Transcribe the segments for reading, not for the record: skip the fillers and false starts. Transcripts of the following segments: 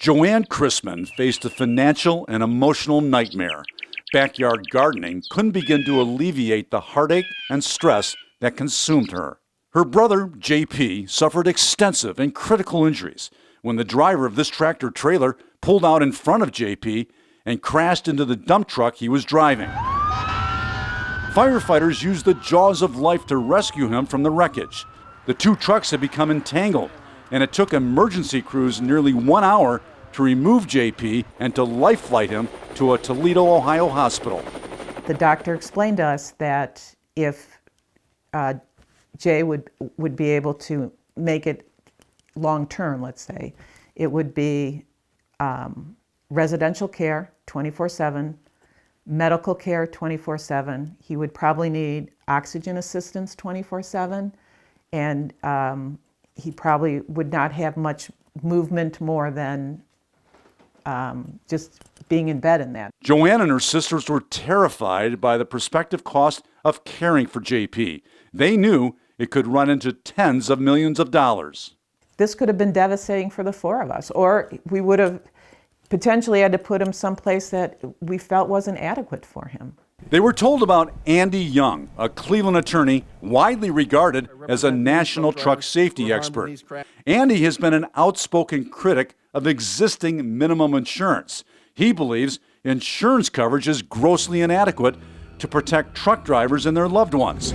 Joanne Chrisman faced a financial and emotional nightmare. Backyard gardening couldn't begin to alleviate the heartache and stress that consumed her. Her brother, JP, suffered extensive and critical injuries when the driver of this tractor trailer pulled out in front of JP and crashed into the dump truck he was driving. Firefighters used the jaws of life to rescue him from the wreckage. The two trucks had become entangled, and it took emergency crews nearly 1 hour to remove JP and to life flight him to a Toledo, Ohio hospital. The doctor explained to us that if Jay would be able to make it long term, let's say, it would be residential care 24/7, medical care 24/7. He would probably need oxygen assistance 24/7, and he probably would not have much movement more than just being in bed in that. Joanne and her sisters were terrified by the prospective cost of caring for JP. They knew it could run into tens of millions of dollars. This could have been devastating for the four of us, or we would have potentially had to put him someplace that we felt wasn't adequate for him. They were told about Andy Young, a Cleveland attorney widely regarded as a national truck safety expert. Andy has been an outspoken critic of existing minimum insurance. He believes insurance coverage is grossly inadequate to protect truck drivers and their loved ones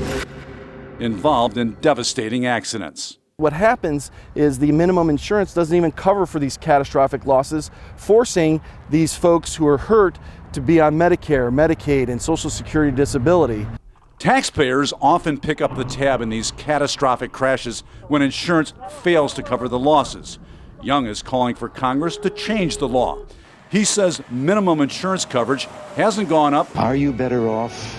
involved in devastating accidents. What happens is the minimum insurance doesn't even cover for these catastrophic losses, forcing these folks who are hurt to be on Medicare, Medicaid, and Social Security disability. Taxpayers often pick up the tab in these catastrophic crashes when insurance fails to cover the losses. Young is calling for Congress to change the law. He says minimum insurance coverage hasn't gone up. Are you better off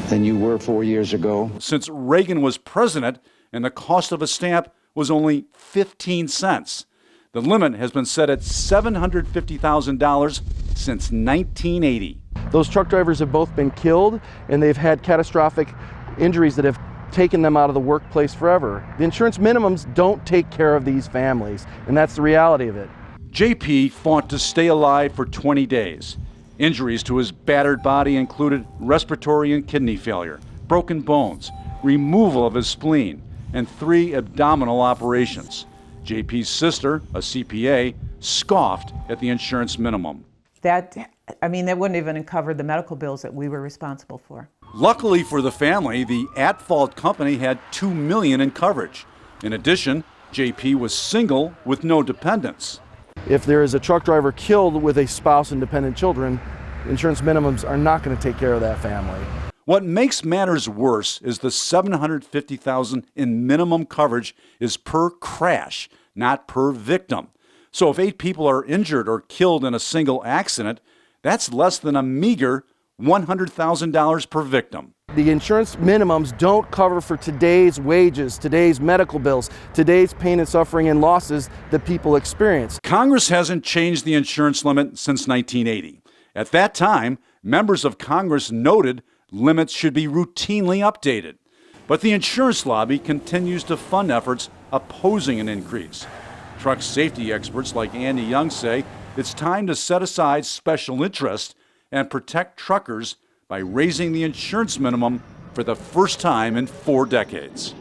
than you were 4 years ago? Since Reagan was president, and the cost of a stamp was only 15 cents. The limit has been set at $750,000 since 1980. Those truck drivers have both been killed, and they've had catastrophic injuries that have taken them out of the workplace forever. The insurance minimums don't take care of these families, and that's the reality of it. JP fought to stay alive for 20 days. Injuries to his battered body included respiratory and kidney failure, broken bones, removal of his spleen, and 3 abdominal operations. JP's sister, a CPA, scoffed at the insurance minimum. That wouldn't even cover the medical bills that we were responsible for. Luckily for the family, the at-fault company had $2 million in coverage. In addition, JP was single with no dependents. If there is a truck driver killed with a spouse and dependent children, insurance minimums are not going to take care of that family. What makes matters worse is the $750,000 in minimum coverage is per crash, not per victim. So if 8 people are injured or killed in a single accident, that's less than a meager $100,000 per victim. The insurance minimums don't cover for today's wages, today's medical bills, today's pain and suffering and losses that people experience. Congress hasn't changed the insurance limit since 1980. At that time, members of Congress noted limits should be routinely updated. But the insurance lobby continues to fund efforts opposing an increase. Truck safety experts like Andy Young say it's time to set aside special interest and protect truckers by raising the insurance minimum for the first time in 4 decades.